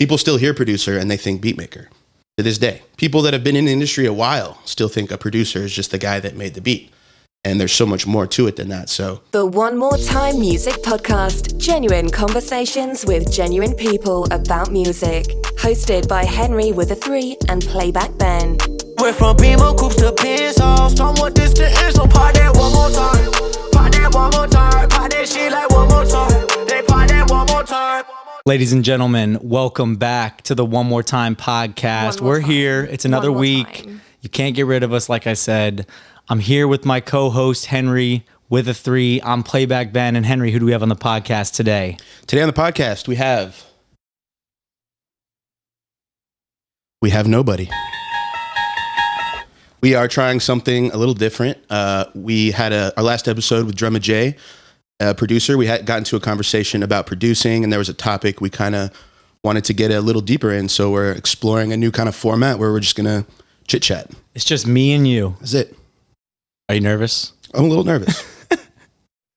People still hear producer and they think beatmaker to this day. People that have been in the industry a while still think a producer is just the guy that made the beat. And there's so much more to it than that. So the One More Time Music Podcast, genuine conversations with genuine people about music. Hosted by Henry with a 3 and Playback Ben. Went from Beamer coops to Pencils. Tell what this to is, so part that one more time. Part that one more time. Part that shit like one more time. They part that one more time. Ladies and gentlemen, welcome back to the One More Time podcast. We're here. It's another week. You can't get rid of us, like I said. I'm here with my co-host, Henry, with a 3. I'm Playback Ben. And Henry, who do we have on the podcast today? Today on the podcast, we have nobody. We are trying something a little different. We had our last episode with Germ, a producer. We had gotten to a conversation about producing, and there was a topic we kind of wanted to get a little deeper in. So we're exploring a new kind of format where we're just going to chit-chat. It's just me and you. That's it. Are you nervous? I'm a little nervous.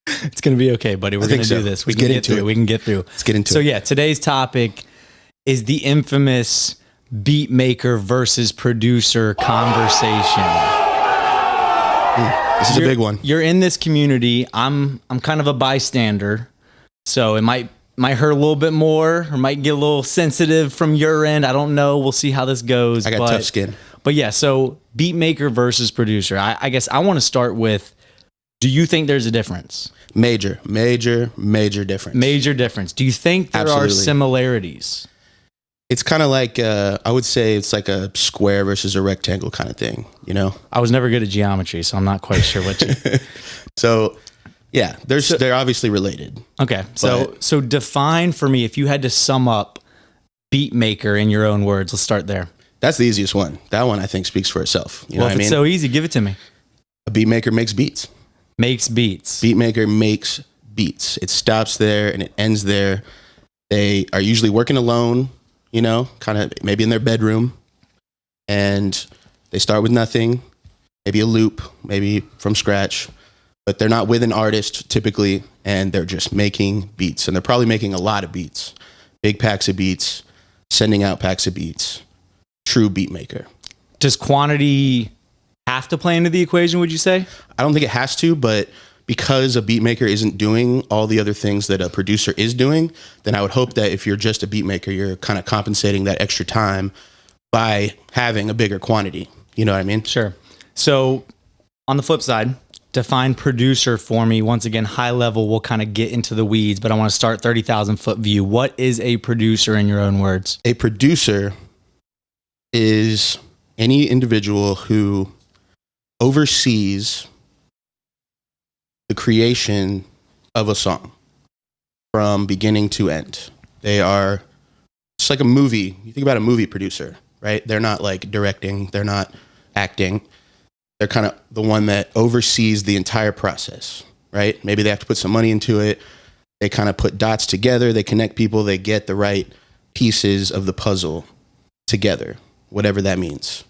It's going to be okay, buddy. We're going to do this. We can get through it. We can get through. Let's get into it. So yeah, today's topic is the infamous beatmaker versus producer conversation. This is a big one. You're in this community. I'm kind of a bystander, so it might hurt a little bit more, or might get a little sensitive from your end. I don't know. We'll see how this goes. I got tough skin. But yeah, so beatmaker versus producer. I guess I want to start with, do you think there's a difference? Major difference. Major difference. Do you think there are similarities? It's kind of like, I would say it's like a square versus a rectangle kind of thing, you know? I was never good at geometry, so I'm not quite sure what you... So, yeah, they're obviously related. Okay, so define for me, if you had to sum up beatmaker in your own words, let's start there. That's the easiest one. That one, I think, speaks for itself. You know what I mean? It's so easy, give it to me. A beatmaker makes beats. Makes beats. Beatmaker makes beats. It stops there and it ends there. They are usually working alone, you know, kind of maybe in their bedroom. And they start with nothing, maybe a loop, maybe from scratch. But they're not with an artist typically, and they're just making beats. And they're probably making a lot of beats. Big packs of beats, sending out packs of beats. True beatmaker. Does quantity have to play into the equation, would you say? I don't think it has to, but because a beatmaker isn't doing all the other things that a producer is doing, then I would hope that if you're just a beatmaker, you're kind of compensating that extra time by having a bigger quantity. You know what I mean? Sure. So on the flip side, define producer for me. Once again, high level, we'll kind of get into the weeds, but I want to start 30,000 foot view. What is a producer in your own words? A producer is any individual who oversees the creation of a song from beginning to end. They are, it's like a movie. You think about a movie producer, right? They're not like directing, they're not acting. They're kind of the one that oversees the entire process, right? Maybe they have to put some money into it. They kind of put dots together, they connect people, they get the right pieces of the puzzle together, whatever that means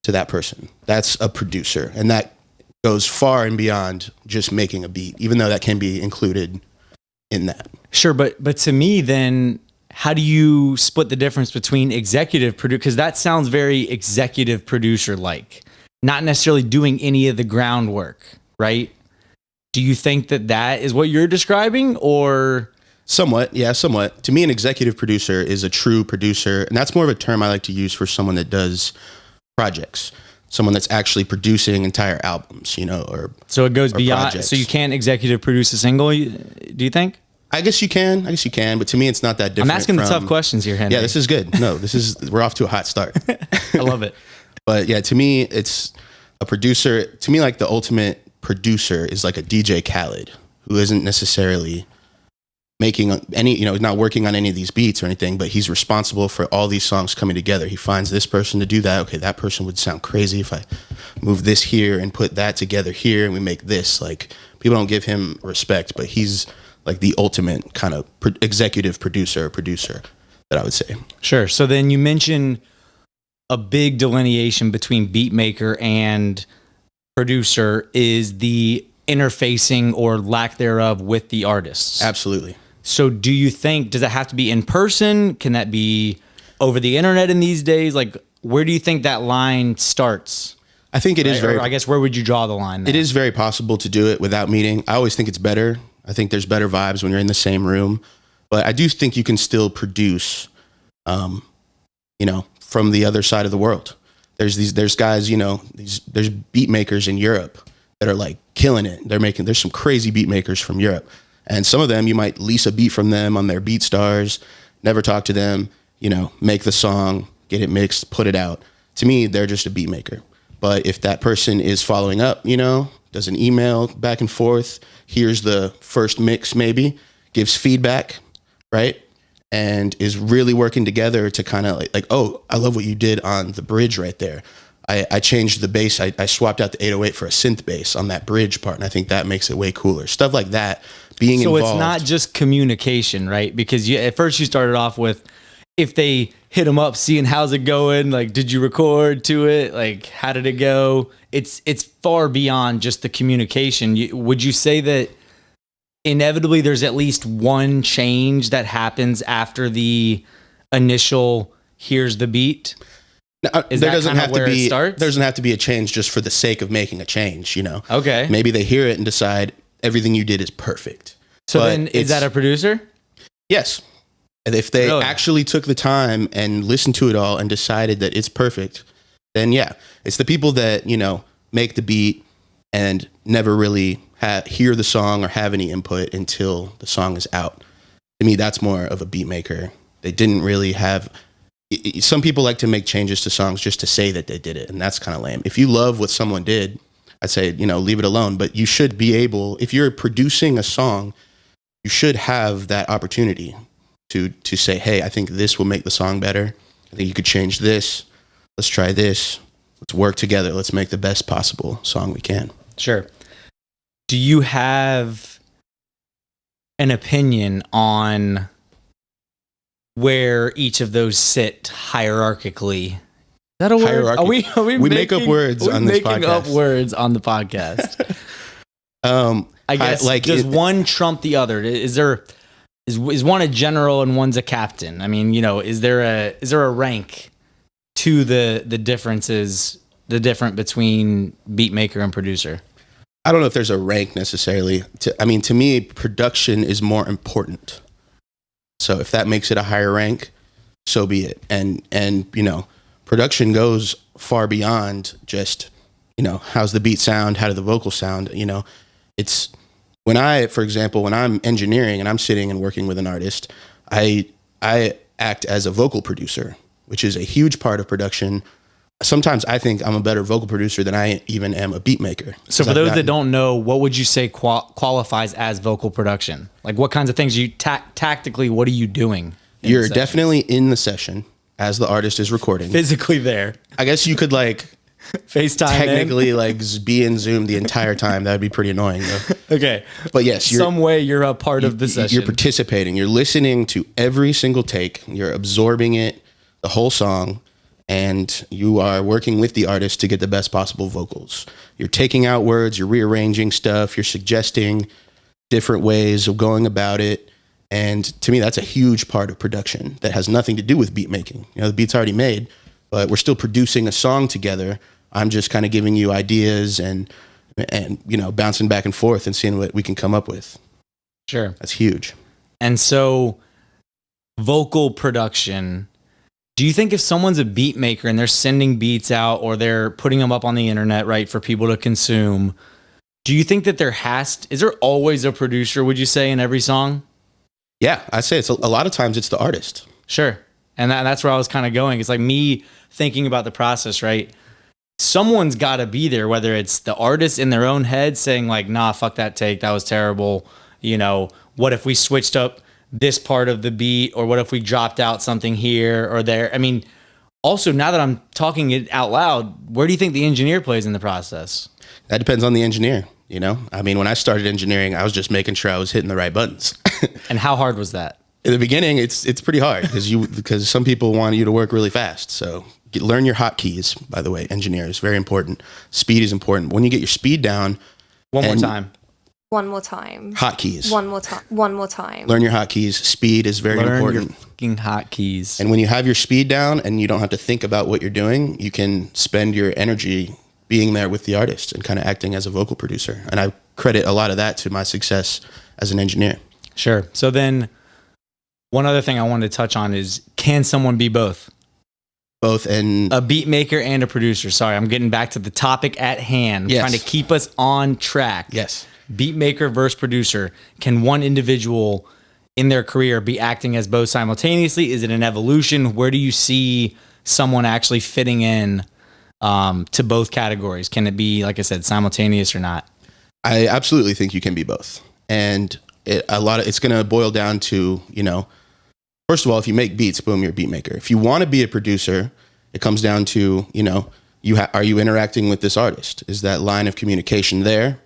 to that person. That's a producer. And that goes far and beyond just making a beat, even though that can be included in that. Sure, but to me then, how do you split the difference between executive producer? Because that sounds very executive producer-like, not necessarily doing any of the groundwork, right? Do you think that is what you're describing, or... Somewhat, yeah, somewhat. To me, an executive producer is a true producer, and that's more of a term I like to use for someone that does projects, someone that's actually producing entire albums, you know, or so it goes beyond. Projects. So you can't executive produce a single. Do you think? I guess you can. But to me, it's not that different. I'm asking the tough questions here, Henry. Yeah, this is good. No, we're off to a hot start. I love it. But yeah, to me, it's a producer. To me, like the ultimate producer is like a DJ Khaled, who isn't necessarily making any, you know, not working on any of these beats or anything, but he's responsible for all these songs coming together. He finds this person to do that. Okay, that person would sound crazy if I move this here and put that together here and we make this. Like, people don't give him respect, but he's like the ultimate kind of executive producer that I would say. Sure. So then you mentioned a big delineation between beatmaker and producer is the interfacing or lack thereof with the artists. Absolutely. So do you think, does it have to be in person? Can that be over the internet in these days? Like, where do you think that line starts? I think it is very, Or I guess, where would you draw the line there? it is very possible to do it without meeting. I always think it's better. I think there's better vibes when you're in the same room, but I do think you can still produce, from the other side of the world. There's guys, there's beat makers in Europe that are like killing it. There's some crazy beat makers from Europe. And some of them, you might lease a beat from them on their BeatStars, never talk to them, make the song, get it mixed, put it out. To me, they're just a beat maker. But if that person is following up, does an email back and forth, here's the first mix maybe, gives feedback, right? And is really working together to kind of like, oh, I love what you did on the bridge right there. I changed the bass. I swapped out the 808 for a synth bass on that bridge part, and I think that makes it way cooler. Stuff like that, being involved. So it's not just communication, right? Because at first you started off with, if they hit them up, seeing how's it going, like, did you record to it? Like, how did it go? It's far beyond just the communication. Would you say that inevitably there's at least one change that happens after the initial, here's the beat? There doesn't have to be a change just for the sake of making a change, Okay. Maybe they hear it and decide everything you did is perfect. So then is that a producer? Yes. And if they Really? actually took the time and listened to it all and decided that it's perfect, then yeah, it's the people that, make the beat and never really hear the song or have any input until the song is out. To me, that's more of a beat maker. They didn't really have... Some people like to make changes to songs just to say that they did it, and that's kind of lame. If you love what someone did, I'd say, leave it alone. But you should be able, if you're producing a song, you should have that opportunity to say, hey, I think this will make the song better. I think you could change this. Let's try this. Let's work together. Let's make the best possible song we can. Sure. Do you have an opinion on where each of those sit hierarchically? Is that a word? Hierarchy. Are we make up words on this podcast. Making up words on the podcast. I guess does one trump the other? Is one a general and one's a captain? I mean, is there a rank to the differences, the difference between beat maker and producer? I don't know if there's a rank necessarily. To me, production is more important. So if that makes it a higher rank, so be it. And production goes far beyond just, how's the beat sound? How do the vocals sound? It's when for example, when I'm engineering and I'm sitting and working with an artist, I act as a vocal producer, which is a huge part of production. Sometimes I think I'm a better vocal producer than I even am a beat maker. So for those that don't know, what would you say qualifies as vocal production? Like, what kinds of things tactically, what are you doing? You're definitely in the session as the artist is recording. Physically there. I guess you could FaceTime technically be in Zoom the entire time. That would be pretty annoying though. Okay. But yes, some way you're a part of the session. You're participating. You're listening to every single take. You're absorbing it, the whole song. And you are working with the artist to get the best possible vocals. You're taking out words, you're rearranging stuff, you're suggesting different ways of going about it. And to me, that's a huge part of production that has nothing to do with beat making. The beat's already made, but we're still producing a song together. I'm just kind of giving you ideas and bouncing back and forth and seeing what we can come up with. Sure. That's huge. And so vocal production, do you think if someone's a beat maker and they're sending beats out or they're putting them up on the internet, right, for people to consume, do you think that is there always a producer, would you say, in every song? Yeah, I'd say a lot of times it's the artist. Sure. And that's where I was kind of going. It's like me thinking about the process, right? Someone's got to be there, whether it's the artist in their own head saying like, nah, fuck that take, that was terrible. What if we switched up this part of the beat, or what if we dropped out something here or there? I mean, also, now that I'm talking it out loud, where do you think the engineer plays in the process? That depends on the engineer. I mean, when I started engineering, I was just making sure I was hitting the right buttons. And how hard was that? In the beginning, it's pretty hard because some people want you to work really fast. So learn your hotkeys, by the way, engineers, very important. Speed is important. When you get your speed down. One more time. One more time. Hotkeys. One more time. One more time. Learn your hotkeys. Speed is very important. Your fucking hotkeys. And when you have your speed down and you don't have to think about what you're doing, you can spend your energy being there with the artist and kind of acting as a vocal producer. And I credit a lot of that to my success as an engineer. Sure. So then one other thing I wanted to touch on is, can someone be both? Both and a beat maker and a producer. Sorry, I'm getting back to the topic at hand. Yes. Trying to keep us on track. Yes. Beat maker versus producer. Can one individual in their career be acting as both simultaneously? Is it an evolution? Where do you see someone actually fitting in to both categories? Can it be, like I said, simultaneous or not? I absolutely think you can be both. And it's going to boil down to, first of all, if you make beats, boom, you're a beat maker. If you want to be a producer, it comes down to, are you interacting with this artist? Is that line of communication there?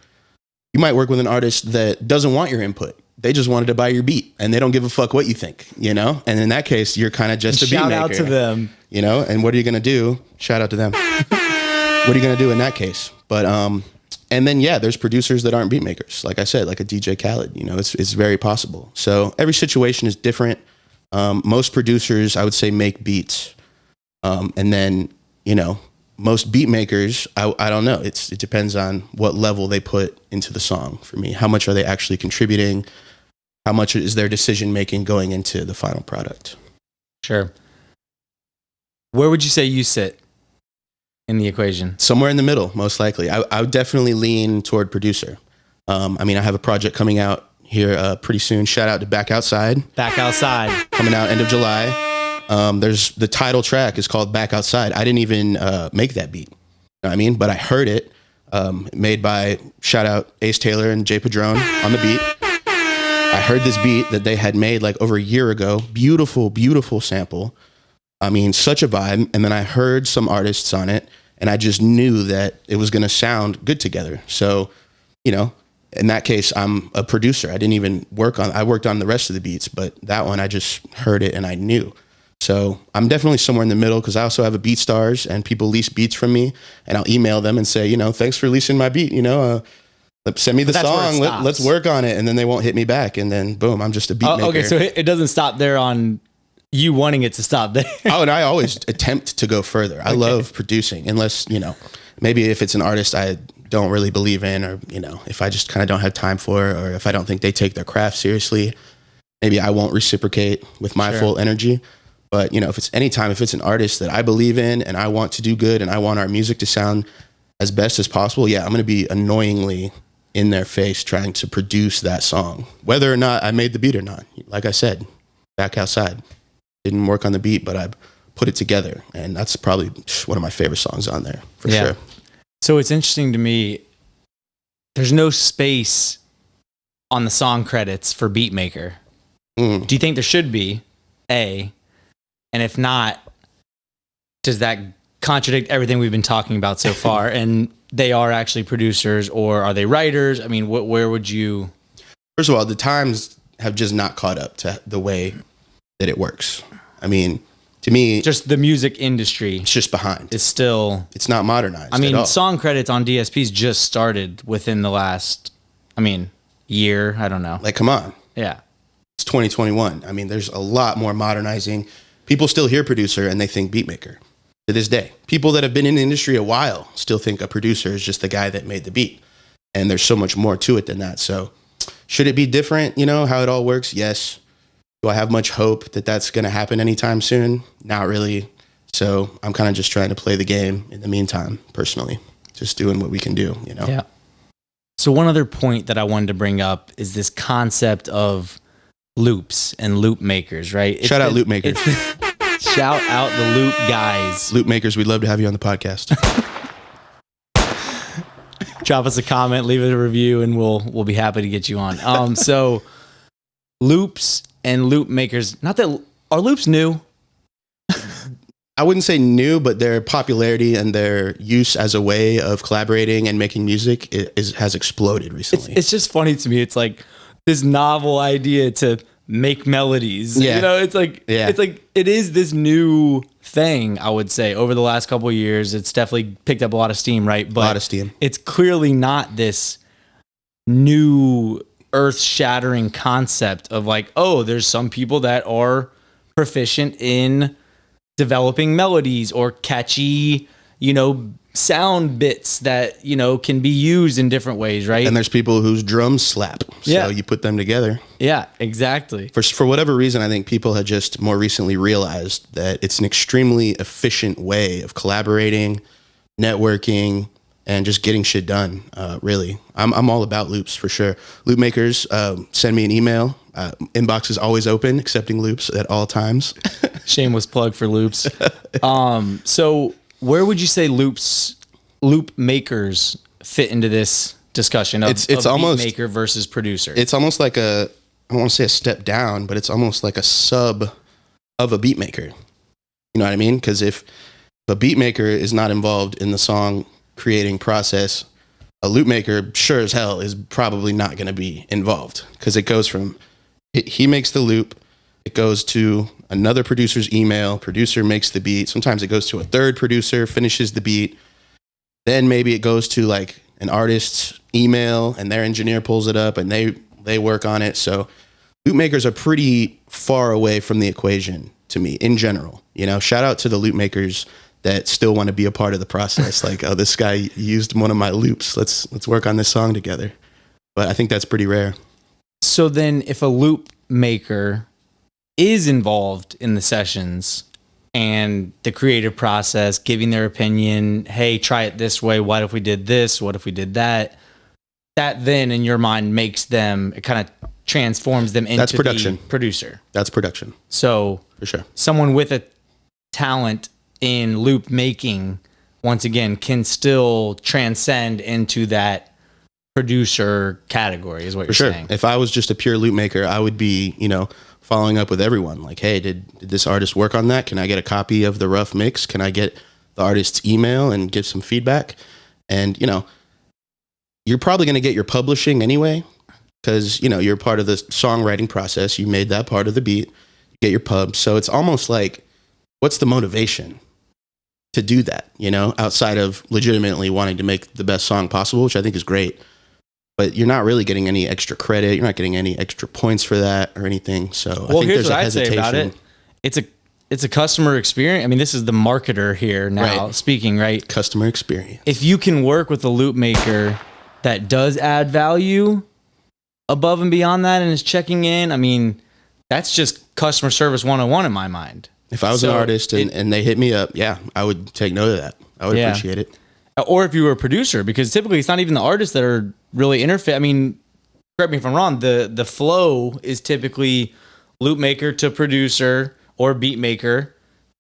You might work with an artist that doesn't want your input. They just wanted to buy your beat and they don't give a fuck what you think, And in that case, you're kind of just a beat maker. Shout out to them. And what are you going to do? Shout out to them. What are you going to do in that case? But, and then, there's producers that aren't beat makers. Like I said, like a DJ Khaled, it's very possible. So every situation is different. Most producers, I would say, make beats. And then, most beat makers, I don't know. It depends on what level they put into the song for me. How much are they actually contributing? How much is their decision making going into the final product? Sure. Where would you say you sit in the equation? Somewhere in the middle, most likely. I would definitely lean toward producer. I have a project coming out here pretty soon. Shout out to Back Outside. Back Outside. Coming out end of July. There's the title track is called Back Outside. I didn't even make that beat. You know what I mean? But I heard it made by, shout out, Ace Taylor and Jay Padron on the beat. I heard this beat that they had made like over a year ago. Beautiful, beautiful sample. Such a vibe. And then I heard some artists on it and I just knew that it was going to sound good together. So, in that case, I'm a producer. I didn't even I worked on the rest of the beats, but that one I just heard it and I knew. So I'm definitely somewhere in the middle because I also have a BeatStars and people lease beats from me and I'll email them and say, thanks for leasing my beat, send me the song, let's work on it. And then they won't hit me back. And then boom, I'm just a beat maker. Okay, so it doesn't stop there on you wanting it to stop there. Oh, and I always attempt to go further. I love producing unless, maybe if it's an artist I don't really believe in or, if I just kind of don't have time for it or if I don't think they take their craft seriously, maybe I won't reciprocate with my full energy. But, if it's an artist that I believe in and I want to do good and I want our music to sound as best as possible, I'm going to be annoyingly in their face trying to produce that song, whether or not I made the beat or not. Like I said, Back Outside. Didn't work on the beat, but I put it together. And that's probably one of my favorite songs on there, for sure. So it's interesting to me, there's no space on the song credits for Beatmaker. Do you think there should be? A. And if not, does that contradict everything we've been talking about so far? And they are actually producers or are they writers? Where would you... First of all, the times have just not caught up to the way that it works. To me... Just the music industry... It's just behind. It's not modernized at all. Song credits on DSPs just started within the last, year. I don't know. Like, come on. Yeah. It's 2021. There's a lot more modernizing. People still hear producer and they think beat maker to this day. People that have been in the industry a while still think a producer is just the guy that made the beat. And there's so much more to it than that. So should it be different, how it all works? Yes. Do I have much hope that that's going to happen anytime soon? Not really. So I'm kind of just trying to play the game in the meantime, personally. Just doing what we can do, Yeah. So one other point that I wanted to bring up is this concept of loops and loop makers, right? Shout out Loopmakers. Shout out the loop guys. Loopmakers, we'd love to have you on the podcast. Drop us a comment, leave it a review, and we'll be happy to get you on. So loops and loop makers, are loops new? I wouldn't say new, but their popularity and their use as a way of collaborating and making music has exploded recently. It's just funny to me. It's like this novel idea to make melodies. Yeah. It's like it is this new thing, I would say. Over the last couple of years, it's definitely picked up a lot of steam, right? But a lot of steam. It's clearly not this new earth-shattering concept of like, oh, there's some people that are proficient in developing melodies or catchy, sound bits that, can be used in different ways, right? And there's people whose drums slap. So you put them together. Yeah, exactly. For whatever reason, I think people had just more recently realized that it's an extremely efficient way of collaborating, networking, and just getting shit done. Really, I'm all about loops for sure. Loopmakers, send me an email. Inbox is always open, accepting loops at all times. Shameless plug for loops. So where would you say loop makers fit into this discussion of, it's of almost beat maker versus producer? It's almost like I don't want to say a step down, but it's almost like a sub of a beat maker. You know what I mean? Because if a beat maker is not involved in the song creating process, a loop maker sure as hell is probably not going to be involved, because it goes from he makes the loop, it goes to another producer's email, producer makes the beat, sometimes it goes to a third producer, finishes the beat, then maybe it goes to like an artist's email and their engineer pulls it up and they work on it. So loop makers are pretty far away from the equation to me in general. Shout out to the loop makers that still want to be a part of the process. Like, oh, this guy used one of my loops. Let's work on this song together. But I think that's pretty rare. So then if a loop maker is involved in the sessions and the creative process, giving their opinion, hey, try it this way. What if we did this? What if we did that? That then in your mind makes them, it kind of transforms them into the producer. That's production. So for sure, someone with a talent in loop making, once again, can still transcend into that producer category, is what you're saying. If I was just a pure loop maker, I would be, following up with everyone. Like, hey, did this artist work on that? Can I get a copy of the rough mix? Can I get the artist's email and give some feedback? And, you're probably going to get your publishing anyway, because, you're part of the songwriting process. You made that part of the beat, you get your pub. So it's almost like, what's the motivation to do that, outside of legitimately wanting to make the best song possible, which I think is great. But you're not really getting any extra credit. You're not getting any extra points for that or anything. So I think here's there's what a I'd say about it. It's a customer experience. I mean, this is the marketer here now speaking, right? Customer experience. If you can work with a loop maker that does add value above and beyond that and is checking in, I mean, that's just customer service 101 in my mind. If I was an artist and they hit me up, I would take note of that. I would appreciate it. Or if you were a producer, because typically it's not even the artists that are really interface. I mean, correct me if I'm wrong, the flow is typically loop maker to producer or beat maker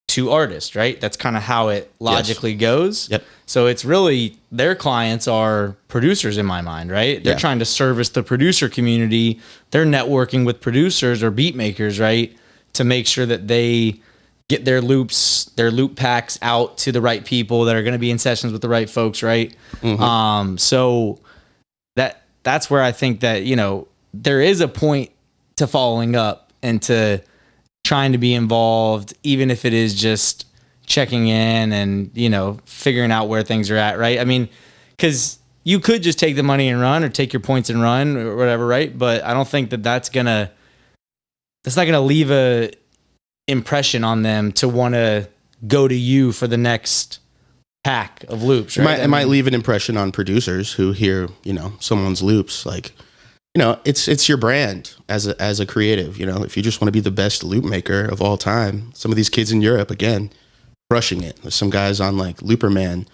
to artist, right? That's kind of how it logically goes. Yep. So it's really, their clients are producers in my mind, right? They're trying to service the producer community. They're networking with producers or beat makers, right? To make sure that they get their loops, their loop packs out to the right people that are going to be in sessions with the right folks, right? Mm-hmm. So that's where I think that, there is a point to following up and to trying to be involved, even if it is just checking in and, figuring out where things are at, right? I mean, because you could just take the money and run, or take your points and run, or whatever, right? But I don't think that's not gonna leave a impression on them to want to go to you for the next pack of loops, right? It might leave an impression on producers who hear, someone's loops. Like, it's your brand as a creative. If you just want to be the best loop maker of all time, some of these kids in Europe, again, crushing it. There's some guys on like Looperman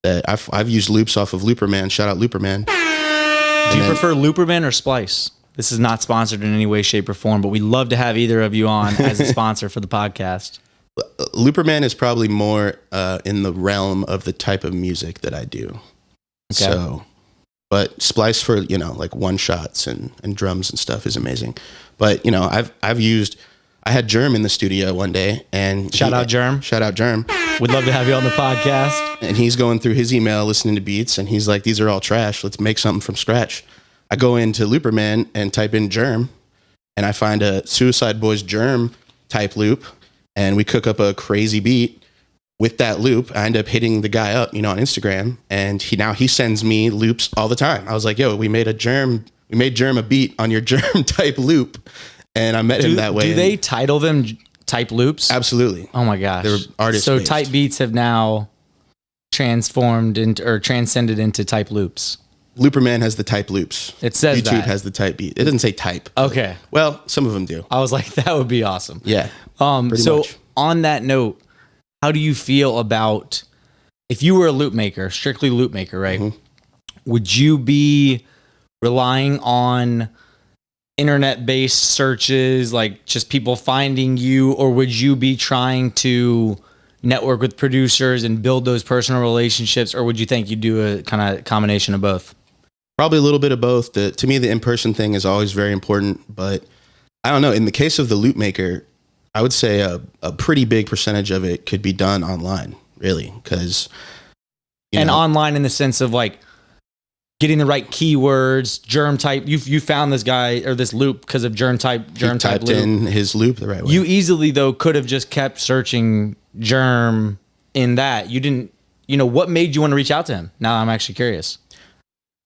that I've used loops off of Looperman. Shout out Looperman. Do you prefer Looperman or Splice? This is not sponsored in any way, shape, or form, but we'd love to have either of you on as a sponsor for the podcast. Looperman is probably more in the realm of the type of music that I do. Okay. So, but Splice for, like one shots and drums and stuff is amazing. But, I had Germ in the studio one day, and Shout out Germ. We'd love to have you on the podcast. And he's going through his email, listening to beats, and he's like, these are all trash. Let's make something from scratch. I go into Looperman and type in Germ, and I find a Suicide Boys Germ type loop, and we cook up a crazy beat, with that loop, I end up hitting the guy up, on Instagram, and he sends me loops all the time. I was like, yo, we made Germ a beat on your Germ type loop. And I met him that way. Do they title them type loops? Absolutely. Oh my gosh. They're artists. So type beats have now transcended into type loops. Looperman has the type loops. It says YouTube has the type beat. It doesn't say type. Okay. Well, some of them do. I was like, that would be awesome. Yeah. So much. on that note, how do you feel about if you were a loop maker, strictly loop maker, right? Mm-hmm. Would you be relying on internet-based searches, like just people finding you, or would you be trying to network with producers and build those personal relationships, or would you think you'd do a kind of combination of both? Probably a little bit of both. To me, the in-person thing is always very important, but I don't know. In the case of the loop maker, I would say a pretty big percentage of it could be done online, really, because online in the sense of like getting the right keywords, Germ type. You found this guy or this loop because of Germ type typed loop. in his loop the right way. You easily though could have just kept searching Germ in that. You didn't. What made you want to reach out to him? Now I'm actually curious.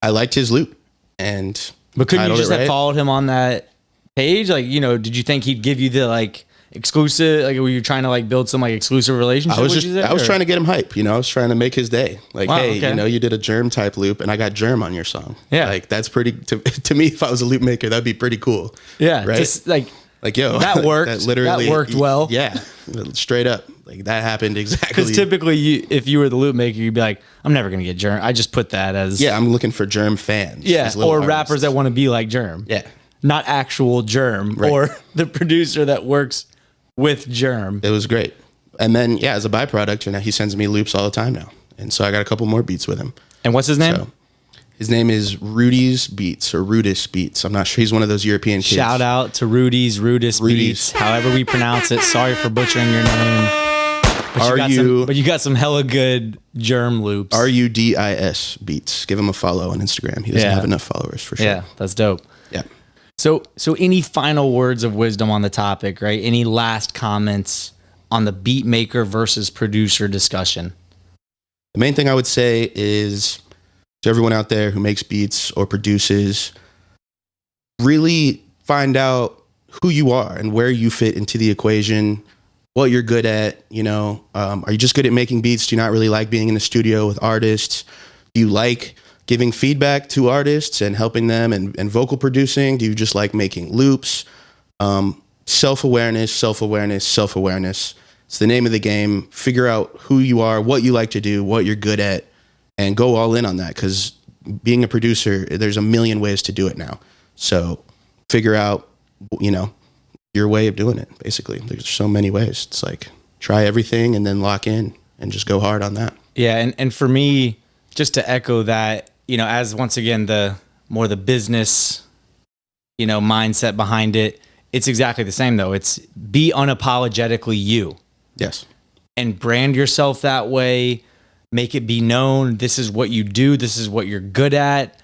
I liked his loop, but couldn't you just have followed him on that page? Like, did you think he'd give you the like exclusive? Like, were you trying to like build some like exclusive relationship? I was trying to get him hype. I was trying to make his day. Like, wow, hey, okay. You did a Germ type loop, and I got Germ on your song. Yeah, like that's pretty. To me, if I was a loop maker, that'd be pretty cool. Yeah, right. Just like yo, that worked. That worked well. Yeah, straight up. Like that happened exactly. Because typically, if you were the loop maker, you'd be like, I'm never gonna get Germ. I just put that as I'm looking for Germ fans. Yeah, or rappers that want to be like Germ. Yeah, not actual Germ or the producer that works with Germ. It was great. And then, as a byproduct, he sends me loops all the time now. And so I got a couple more beats with him. And what's his name? So, his name is Rudy's Beats or Rudis Beats. I'm not sure. He's one of those European kids. Shout out to Rudis Beats, however we pronounce it. Sorry for butchering your name. But you got some hella good Germ loops. RUDIS Beats. Give him a follow on Instagram. He doesn't have enough followers for sure. Yeah, that's dope. Yeah. So any final words of wisdom on the topic, right? Any last comments on the beat maker versus producer discussion? The main thing I would say is to everyone out there who makes beats or produces, really find out who you are and where you fit into the equation, what you're good at. Are you just good at making beats? Do you not really like being in the studio with artists? Do you like giving feedback to artists and helping them and vocal producing? Do you just like making loops? Self-awareness. It's the name of the game. Figure out who you are, what you like to do, what you're good at, and go all in on that. Because being a producer, there's a million ways to do it now. So figure out, your way of doing it, basically. There's so many ways. It's like try everything and then lock in and just go hard on that. Yeah, and for me, just to echo that, as once again the business, mindset behind it, it's exactly the same though. It's be unapologetically you. Yes. And brand yourself that way. Make it be known. This is what you do. This is what you're good at.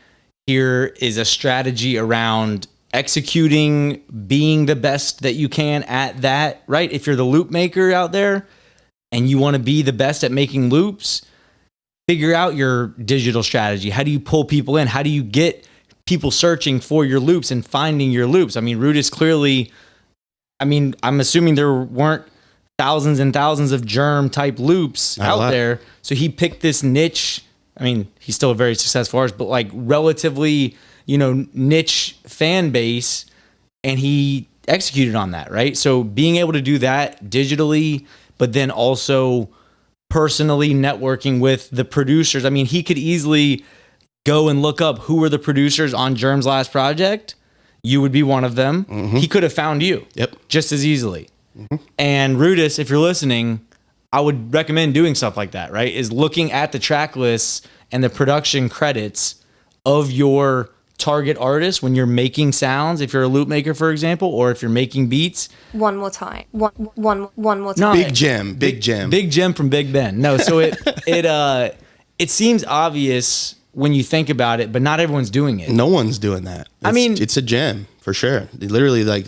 Here is a strategy around executing, being the best that you can at that, right? If you're the loop maker out there and you want to be the best at making loops, figure out your digital strategy. How do you pull people in? How do you get people searching for your loops and finding your loops? I mean, Rudis clearly, I'm assuming there weren't thousands and thousands of Germ type loops out there. So he picked this niche. He's still a very successful artist, but like relatively, niche fan base, and he executed on that, right? So being able to do that digitally, but then also personally networking with the producers. He could easily go and look up who were the producers on Germ's last project. You would be one of them. Mm-hmm. He could have found you just as easily. Mm-hmm. And Rudis, if you're listening, I would recommend doing stuff like that, right? Is looking at the track lists and the production credits of your target artist when you're making sounds, if you're a loop maker, for example, or if you're making beats. One more time. One more time. No, Big Gem from Big Ben. No, so it seems obvious when you think about it, but not everyone's doing it. No one's doing that. It's a gem. for sure. Literally, like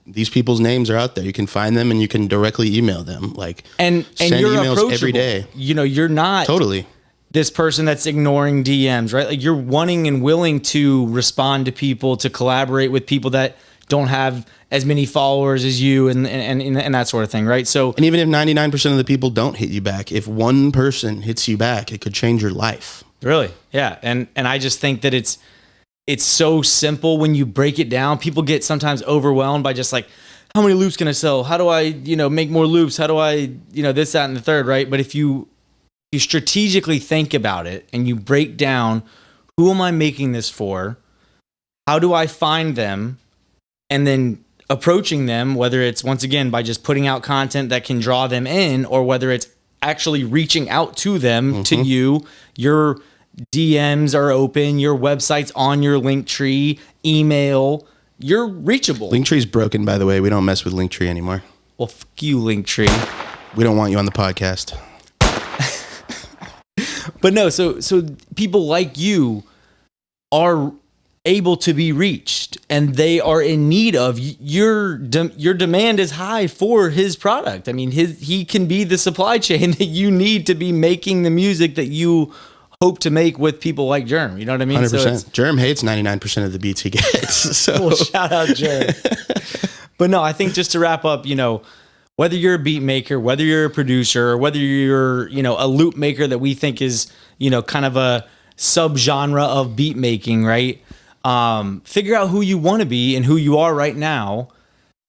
these people's names are out there. You can find them and you can directly email them. Like and send you're emails approachable every day. You know, you're not Totally. this person that's ignoring DMs, right? Like you're wanting and willing to respond to people, to collaborate with people that don't have as many followers as you and that sort of thing, right? So, and even if 99% of the people don't hit you back, if one person hits you back, it could change your life. Really? Yeah. And I just think that it's so simple when you break it down. People get sometimes overwhelmed by just like, how many loops can I sell? How do I, make more loops? How do I, this, that, and the third, right? But if you strategically think about it and you break down, who am I making this for? How do I find them? And then approaching them, whether it's once again by just putting out content that can draw them in, or whether it's actually reaching out to them, to you, your DMs are open, your website's on your Linktree, email, you're reachable. Linktree's broken, by the way. We don't mess with Linktree anymore. Well, fuck you, Linktree. We don't want you on the podcast. But no, so people like you are able to be reached, and they are in need of your demand is high for his product. I mean, he can be the supply chain that you need to be making the music that you hope to make with people like Germ. You know what I mean? 100%. So Germ hates 99% of the beats he gets. So well, shout out Germ. But no, I think just to wrap up, whether you're a beat maker, whether you're a producer, or whether you're, a loop maker that we think is, kind of a subgenre of beat making, right? Figure out who you want to be and who you are right now.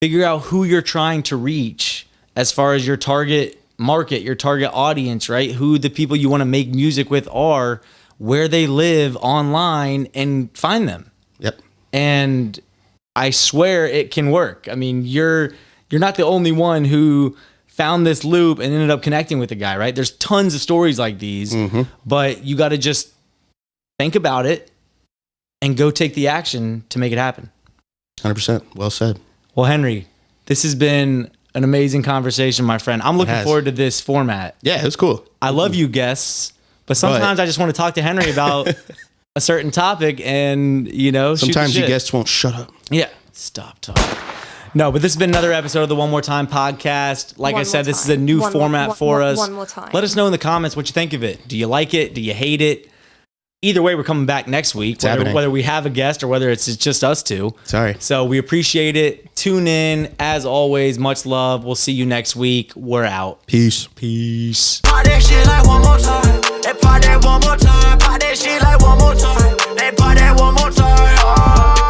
Figure out who you're trying to reach as far as your target market, your target audience, right? Who the people you want to make music with are, where they live online, and find them. Yep. And I swear it can work. I mean, you're not the only one who found this loop and ended up connecting with the guy, right? There's tons of stories like these, but you got to just think about it and go take the action to make it happen. 100%. Well said. Well, Henry, this has been an amazing conversation, my friend. I'm looking forward to this format. Yeah, it was cool. I love you guests, but sometimes I just want to talk to Henry about a certain topic and, sometimes you guests won't shut up. Yeah. Stop talking. No, but this has been another episode of the One More Time podcast. Like I said, this is a new format for us. One more time. Let us know in the comments what you think of it. Do you like it? Do you hate it? Either way, we're coming back next week, whether we have a guest or whether it's just us two. Sorry. So we appreciate it. Tune in. As always, much love. We'll see you next week. We're out. Peace. Peace. Pop that shit like one more time. They pop that one more time. Pop that shit like one more time. They pop that one more time. Oh.